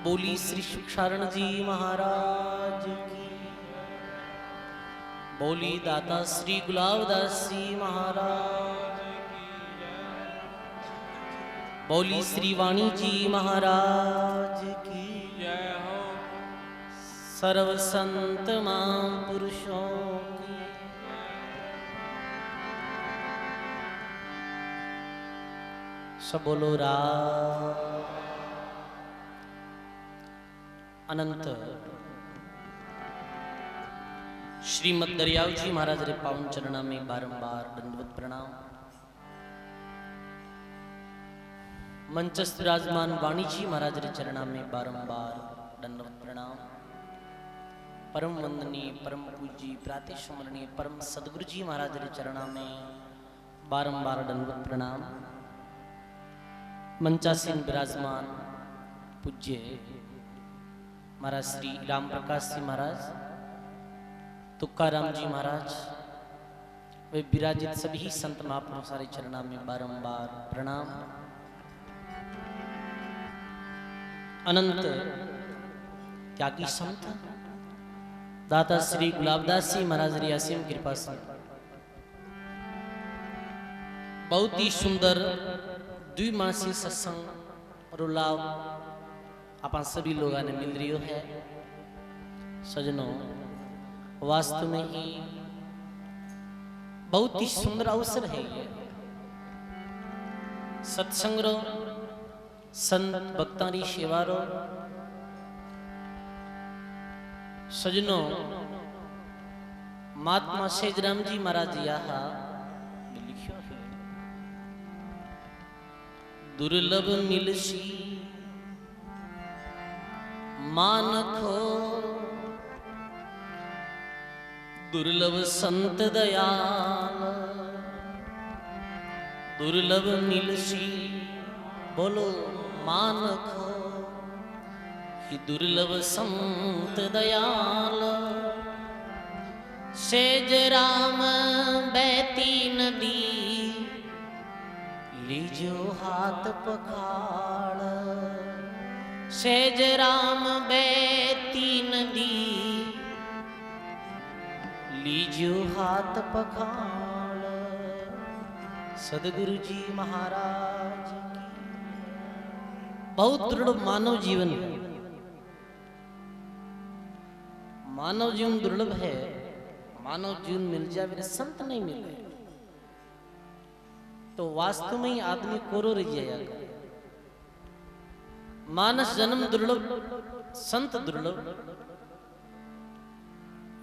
बोली श्री सुखसारण जी महाराज की। बोली दाता श्री गुलाबदास जी महाराज की। बोली श्री वाणी जी महाराज की जय हो। सर्व संत महापुरुषों की सब बोलो राम। अनंत श्रीमद दरियाव जी महाराज रे पावन चरणा में बारंबार दंडवत प्रणाम। मंचस्थ विराजमान वाणी जी महाराज रे चरणा में बारंबार दंडवत प्रणाम। परम वंदनीय परम पूज्य प्रातः स्मरणीय परम सदगुरु जी महाराज रे चरणा में बारंबार दंडवत प्रणाम। मंचासीन विराजमान पूज्य महाराज श्री राम प्रकाश जी महाराज, तुकाराम जी महाराज, वे विराजित सभी संत महापुरुषों सारे चरणा में बारंबार प्रणाम। अनंत त्यागी संत दाता श्री गुलाबदास जी महाराज री असीम कृपा से बहुत ही सुंदर द्विमासीय सत्संग और लाभ अपन सभी लोगों ने मिल रही है। सजनों, वास्तव में ही बहुत ही सुंदर अवसर है ये सत्संग रो, संत भक्तां री सेवा रो। सजनों, महात्मा सेजराम जी महाराज यहाँ लिखियो है, दुर्लभ मिलसी मानखो दुर्लभ संत दयाल, दुर्लभ मिलसी बोलो मानखो कि दुर्लभ संत दयाल। सेज राम बैती नदी लीजो हाथ पखाड़, सेज राम बैती नदी लीजो हाथ पखाड़। सदगुरु जी महाराज की बहुत दुर्लभ मानव जीवन है। मानव जीवन दुर्लभ है। मानव जीवन मिल जाए मेरे संत नहीं मिले तो वास्तव में ही आदमी कोरो रह जाएगा। मानस जन्म दुर्लभ, संत दुर्लभ,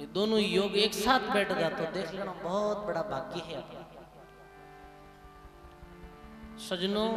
ये दोनों योग एक साथ बैठ गया तो देख लेना बहुत बड़ा भाग्य है। सजनों,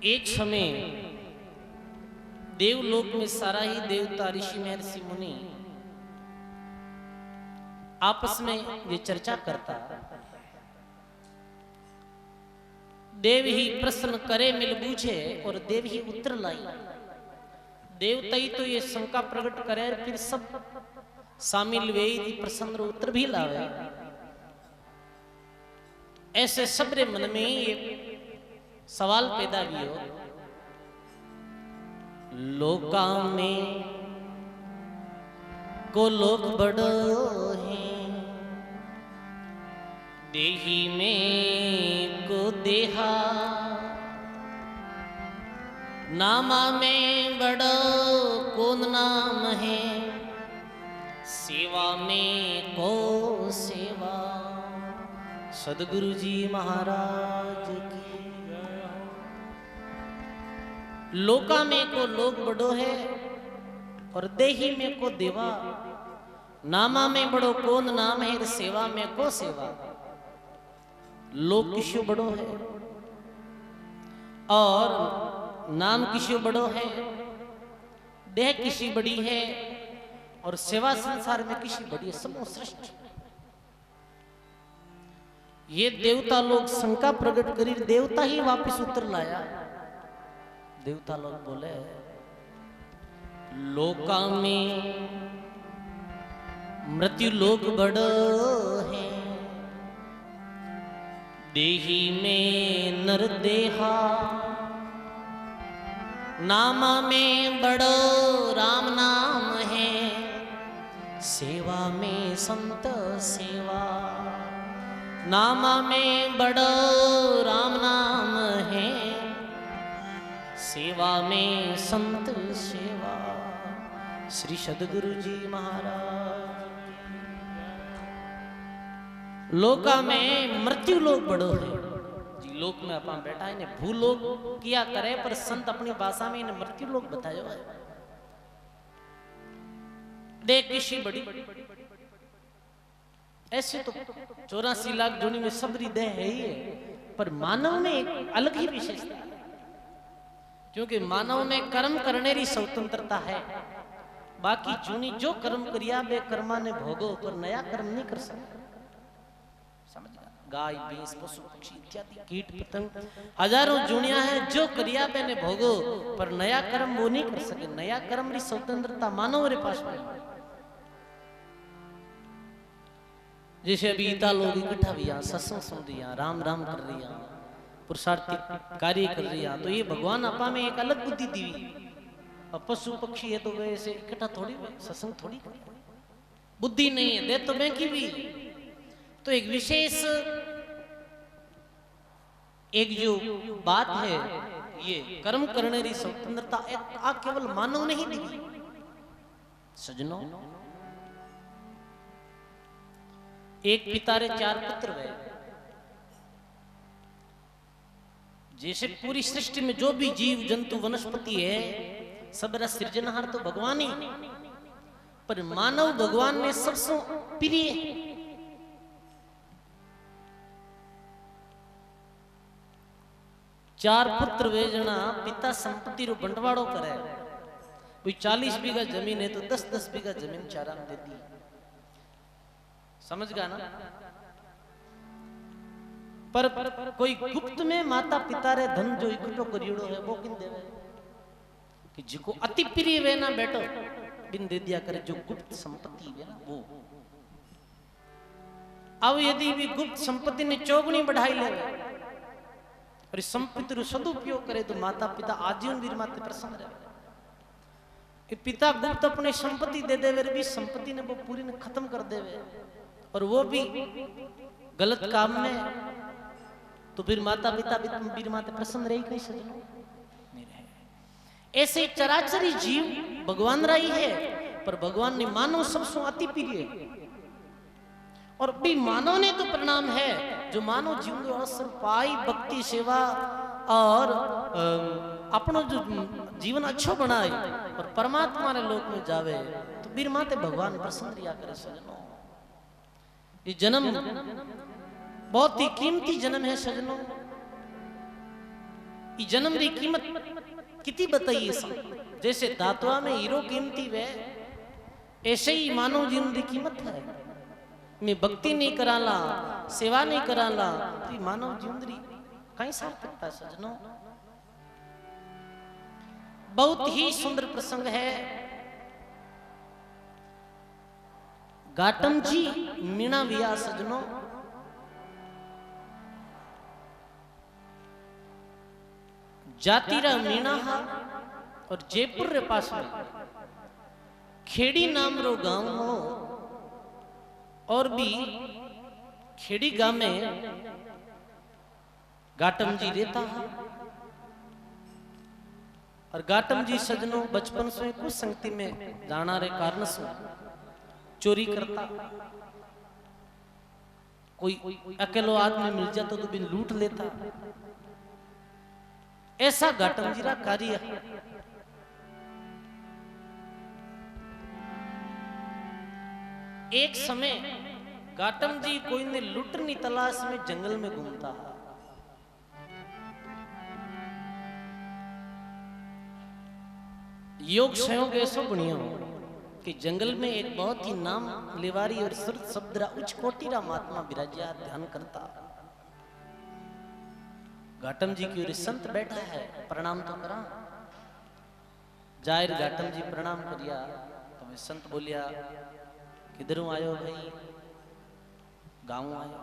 एक समय देवलोक में सारा ही देवता ऋषि महर्षि मुनि आपस में ये चर्चा करता, देव ही प्रश्न करे मिल बूझे और देव ही उत्तर लाई। देवता ही तो ये शंका प्रकट करे फिर सब शामिल वे प्रश्न उत्तर भी लावे। ऐसे सबरे मन में ये सवाल पैदा भी हो, लोका में को लोक बड़ो है, देही में को देहा, नामा में बड़ो कौन नाम है, सेवा में को सेवा। सदगुरु जी महाराज की लोका में को लोक बड़ो है और देही में को देवा, नामा में बड़ो कौन नाम है, सेवा में को सेवा। लोक किसी बड़ो है और नाम किसी बड़ो है, देह किसी बड़ी है और सेवा संसार में किसी बड़ी है। सब श्रेष्ठ। ये देवता लोग शंका प्रकट करी, देवता ही वापस उत्तर लाया। देवता लोग बोले, लोका में मृत्यु लोक बड़ो है, देही में नर देहा, नामा में बड़ो राम नाम है, सेवा में संत सेवा। नामा में बड़ो राम नाम है, सेवा में संत सेवा। श्री सदगुरु जी महाराज। लोका में मृत्यु लोक बड़ो है जी। लोक में अपना बैठा है ने भूलोक किया करे, पर संत अपनी भाषा में इन्हें मृत्यु लोक बतायो है। देख किसी बड़ी ऐसे तो 84 लाख जोनी में सब हृदय है ही है, पर मानव में एक अलग ही विशेषता है, क्योंकि मानव में कर्म करने की स्वतंत्रता है। बाकी जूनी जो कर्म करिया वे कर्मा ने भोगो, पर नया कर्म नहीं कर सकते। समझ गया? गाय भैंस पशु पक्षी इत्यादि कीट पतंग हजारों जूनिया है, जो करिया वे ने भोगो, पर नया कर्म वो नहीं कर सके। नया कर्म की स्वतंत्रता मानव रे पास में। जैसे अभी इतना लोग इकट्ठा हुआ, सत्संग सुन रही, राम राम कर रही, पुरुषार्थी कार्य कर रही, तो ये भगवान आपा में एक अलग बुद्धि दी। अब पशु पक्षी है तो वैसे इकट्ठा थोड़ी सत्संग थोड़ी बुद्धि नहीं है, दे तो मैं की भी। तो एक विशेष एक जो बात है, ये कर्म करने की स्वतंत्रता आ केवल मानव नहीं दी सजनों। एक पिता रे 4 पुत्र हुए। जैसे पूरी सृष्टि में जो भी जीव जंतु वनस्पति है, सबरा सृजनहार तो भगवान ही, पर मानव भगवान ने सबसे प्रिय। चार पुत्र वे जना पिता संपत्ति रो बंटवाड़ो करे। कोई 40 बीघा जमीन है तो 10-10 बीघा जमीन चारा में दे दी। समझ गया ना? पर कोई गुप्त में माता पिता रे धन जो इकट्ठो करियोड़ो है वो किन देवे? कि जिको अति प्रिय वे ना बेटो बिन दे दिया करे, जो गुप्त संपत्ति है ना वो। अब यदि भी गुप्त संपत्ति ने चौगुनी बढ़ाई ले और इस संपत्ति रो सदुपयोग करे तो माता पिता आजीवन वीर माते प्रसन्न रहे। पिता गुप्त अपने संपत्ति दे देवे, भी संपत्ति ने वो पूरी ने खत्म कर देवे, और वो भी गलत काम में, तो फिर माता पिता वीर माते प्रसन्न रही कहीं से नहीं रहे। ऐसे चराचरी जीव भगवान राही है, पर भगवान ने मानव सबसे अति प्रिय, और भी मानव ने तो प्रणाम है जो मानव जीवन को अवसर पाई भक्ति सेवा और अपनो जो जीवन अच्छो बनाए और परमात्मा ने लोक में जावे, तो वीर माते भगवान प्रसन्न रिया करे सजनों। ये जन्म बहुत ही कीमती जन्म है सजनों। ये जन्म की कीमत कितनी बताइए सब। जैसे धातुआ में हीरो कीमती वे, ऐसे ही मानव जीवन की कीमत है। मैं भक्ति नहीं कराला, सेवा नहीं कराला, तो मानव जीवन कहीं सार्थकता है सजनों। बहुत ही सुंदर प्रसंग है। घाटम जी मीणा विया सजनों। जातिरा मीणा हा, और जयपुर रे पास में खेड़ी नाम रो गांव हो, और भी खेड़ी गांव में घाटम जी रहता है। और घाटम जी सजनों बचपन से कुछ संगति में जाना रे कारण से चोरी करता। कोई अकेलो आदमी मिल जाता तो बिन लूट लेता। ऐसा घाटम जी रा कार्य है। एक समय घाटम जी कोई ने लुटनी तलाश में जंगल में घूमता है। योग संयोग ऐसो बढ़िया हो कि जंगल में एक बहुत ही नाम लेवारी और सुरत शब्दरा उच्च कोटिरा महात्मा विराजिया ध्यान करता। घाटम जी की ओर संत बैठा है, प्रणाम तो करा। जाहिर घाटम जी प्रणाम करिया तो मैं संत बोलिया, किधरों आयो भाई? गाँव आयो,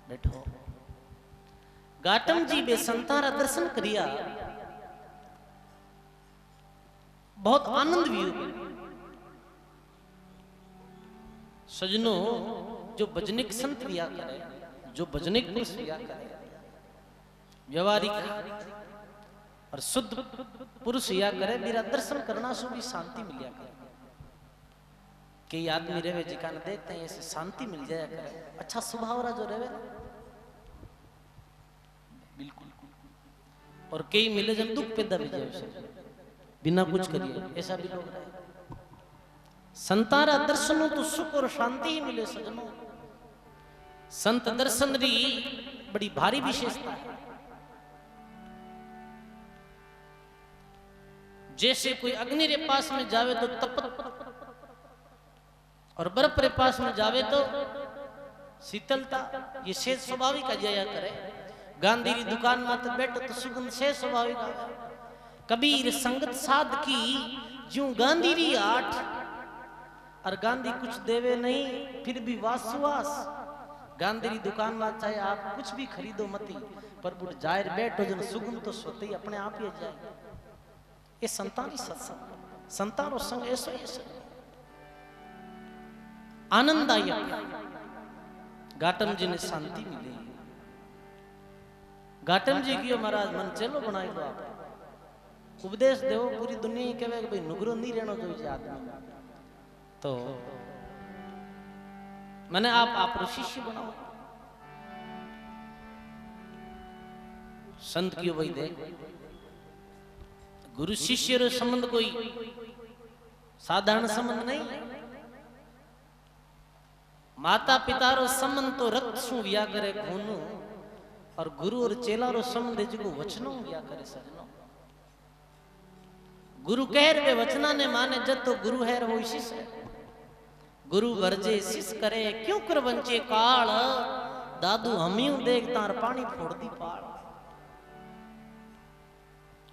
बैठो। घाटम जी बे संतारा दर्शन करिया बहुत आनंद भी होगा। सजनों, जो भजनिक संत लिया करे, जो भजनिक पुरुष लिया करे, व्यवहारिक और शुद्ध पुरुष या करे, मेरा दर्शन करना सो भी शांति मिल जाया करे। कई आदमी रहे जिका ने देखते हैं ऐसे शांति मिल जाया करे, अच्छा स्वभाव रहा जो रहे बिल्कुल, और कई मिले जब दुख पैदा भी जाए बिना कुछ करिए, ऐसा भी लोग रहे। संतारा दर्शनों तो सुख और शांति ही मिले सजनों। संत दर्शन री बड़ी भारी विशेषता है। जैसे कोई अग्नि रे पास में जावे तो तपत, और बर्फ रे पास में जावे तो शीतलता, ये से स्वाभाविक जाया करे। गांधी री दुकान में तो बैठो तो सुगंध से स्वाभाविक आवे। कबीर संगत साध की ज्यों गांधी री आठ, और गांधी कुछ देवे नहीं फिर भी वासुवास। गांधी री दुकान में चाहे आप कुछ भी खरीदो मती, पर बुढ़ जाहिर बैठो जन सुगंध तो सोते ही अपने आप ही जाए। ये संतानी सत्संग, संतानो संग ऐसो ऐसो आनंददायक। गाटम जी ने शांति मिली। गाटम जी की महाराज मन चलो बनाई लो, आप उपदेश दो पूरी दुनिया के भाई नुगरो नहीं रहना जो आदमी, तो मैंने आप शिष्य बनाओ। संत की वही दे, गुरु शिष्य रो संबंध कोई साधारण संबंध नहीं। माता पिता रो संबंध तो रक्त सु व्या करे खूनु, और गुरु और चेला रो संबंध जो वचनों व्या करे सजनो। गुरु कह रहे वचना ने माने जब तो गुरु है वो शिष्य। गुरु वर्जे शिष्य करे क्यों कर वंचे काल, दादू हमियों देख तार पानी फोड़ दी पाल।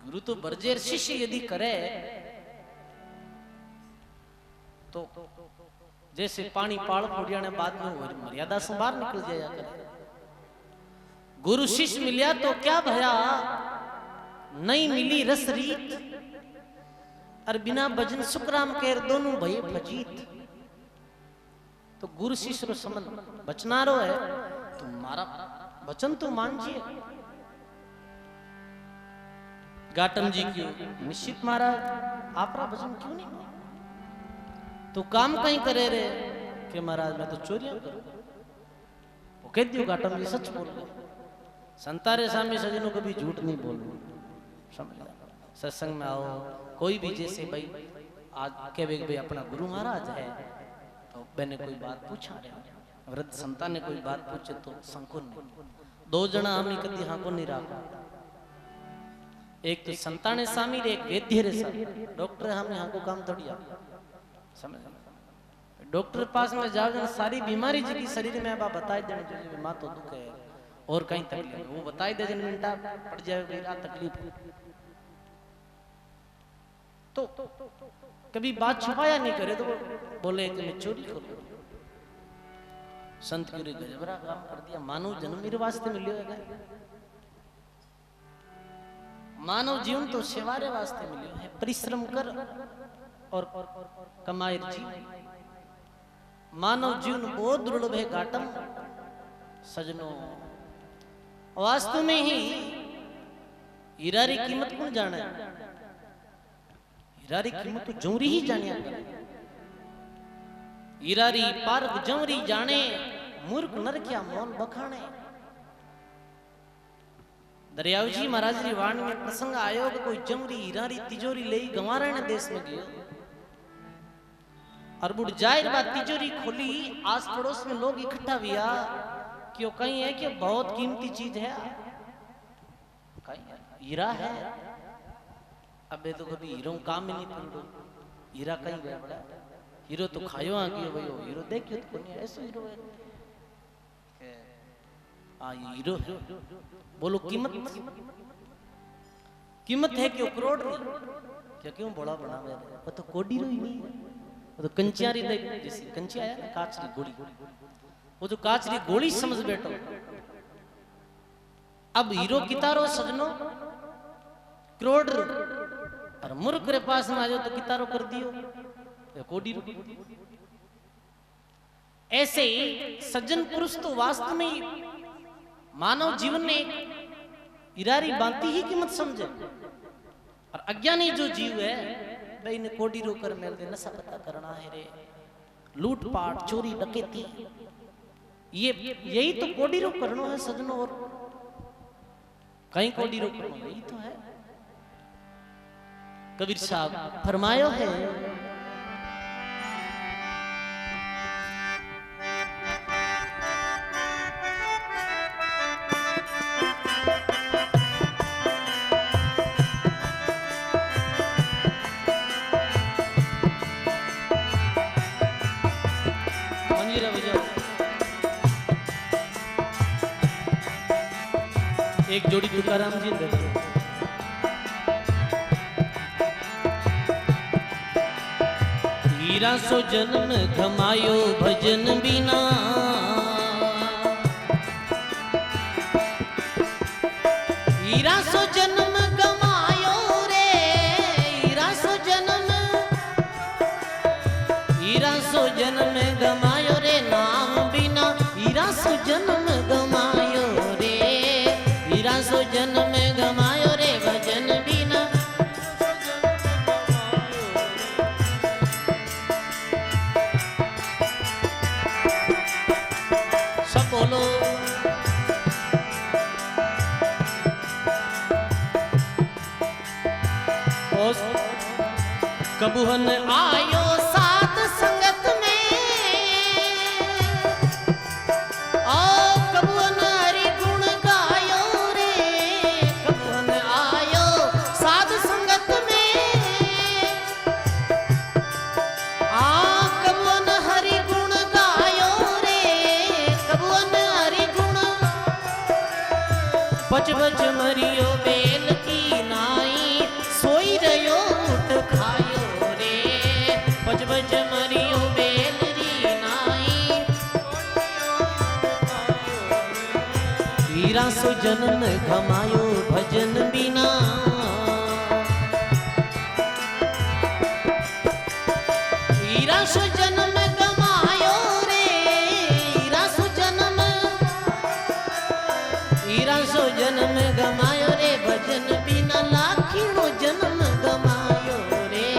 गुरु तो बरजेर शिष्य यदि करे तो जैसे पानी पाल फोड़िया ने बाद में वो मर्यादा से बाहर निकल जाया करे। गुरु शिष्य मिलिया तो क्या भया, नहीं मिली रस रीत, और बिना भजन सुखराम केर दोनों भये फजीत। तो गुरु शिष्य रो संबंध बचनारो है, तो मारा वचन तो मानजिए। गाटम जी की निश्चित महाराज आपरा भजन क्यों नहीं, तो काम कहीं करे रे कि महाराज मैं तो चोरियां करूं। वो कह दियो गाटम जी सच बोल रहे, संतारे सामने सजनों कभी झूठ नहीं बोलना। समझ सत्संग में आओ, कोई भी जैसे भाई आज के भाई अपना गुरु महाराज है, तो मैंने कोई बात पूछा, वृद्ध संतान ने कोई बात पूछे तो संकोच नहीं। दो जना हमें कभी हाँ को नहीं रखा, एक तो संताने सामी रे, एक वैद्य रे सामी। डॉक्टर हमने हाँ को काम थोड़ी आ समझ। डॉक्टर पास में जाओ सारी बीमारी जी की शरीर में आप बताए देने जो माँ तो दुख है और कहीं तकलीफ, वो बताई दे जन मिनटा पड़ जाए मेरा तकलीफ। तो कभी बात छुपाया नहीं करे, तो बोले कि मैं चोरी कर लूं। संत की गजबरा काम कर दिया। मानव जन्म मेरे वास्ते मिलियो है, मानव जीवन तो सेवारे वास्ते मिलियो है। परिश्रम कर और कमाए जी। मानव जीवन बहुत दुर्लभ है गाटम सजनों। वास्तव में ही हीरा री कीमत कौन जाने, हीरा री कीमत तो जौरी ही जानिया। हीरा री पारक जौरी जाने, मूर्ख नर क्या मोल बखाने। दरियाव जी महाराज री वाणी में प्रसंग आयो कि कोई जमरी हीरा री तिजोरी ले गंवारण देश में गयो, और बुढ़ जाहिर बात तिजोरी खोली, आस पड़ोस में लोग इकट्ठा हुआ क्यों कहीं है कि बहुत कीमती चीज है, हीरा है। अबे तो कभी हीरो काम ही नहीं पड़ो, हीरा कहीं गया बड़ा, हीरो तो खायो आ गयो भाई, हीरो देखियो तो कोई ऐसा हीरो है हीरो। बोलो कीमत, कीमत है क्यों करोड़ नहीं, क्या क्यों बड़ा बना हुआ, वो तो कोडी ही नहीं, वो तो कंचियारी जैसी कंची आया ना, कांच की गोली, वो जो कांच की गोली समझ बैठो। अब हीरो कितारो सजनो करोड़, और और मूर्ख रे पास में आ जाओ तो कितारो कर दियो कोडी। ऐसे ही सज्जन पुरुष तो वास्तव में मानव जीवन में एक इरारी बांती ही कीमत समझे, और अज्ञानी जो जीव है भाई ने कोडी रोकर मेल दे नशा पता करना है रे, लूटपाट चोरी डकैती, ये यही तो कोडी रो करनो है सजनों। और कहीं कोडी रो करनो यही तो है। कबीर साहब फरमायो है एक जोड़ी तुकाराम जी दे। हीरा सो जन्म गमायो भजन बिना, हीरा सो जन्म गमायो रे, हीरा सो जन्म, हीरा सो जन्म गमायो रे नाम बिना, हीरा सो जन्म गमायो रे, हीरा सो जन्म गमायो रे भजन बिना। सब बोलो कबूहन आयो साथ संगत में, ओ कबूहन हरि गुण गायो रे, कबूहन आयो साध संगत में, आ कबूहन हरि गुण गायो रे, कबूहन हरि गुण, बच बच मरियो बेल की नाई, सोई रयो उठ खायो रे, बच बच मरियो बेल री नाई, हीरा सो जन्म गमायो भजन बिना, हीरा सो जन्म गमायो रे, हीरा सो जन्म, हीरा सो जन्म गमायो रे भजन बिना, लाखिनो जन्म गमायो रे।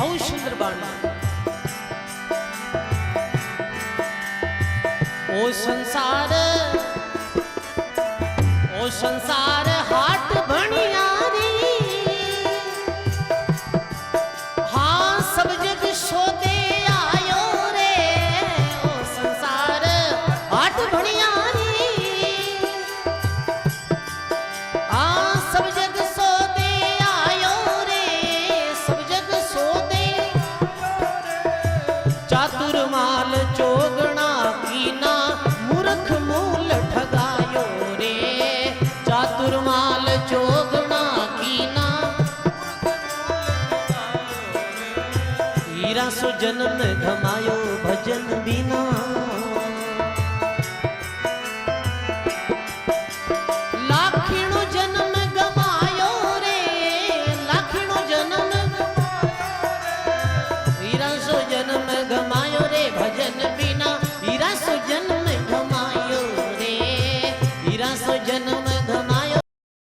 औ सुंदर बाणी ओ संसार, ओ संसार हाट भणिया रे, हाँ सब जग सोते आयो रे, ओ संसार हाट भणिया रे, हाँ सब जग सोते आयो रे, सब जग सोते, चातुर माल चोगना कीना, मूर्ख मूल ठगायो रे, चातुर माल चोगना कीना, हीरा सो जन्म गमायो भजन बिना।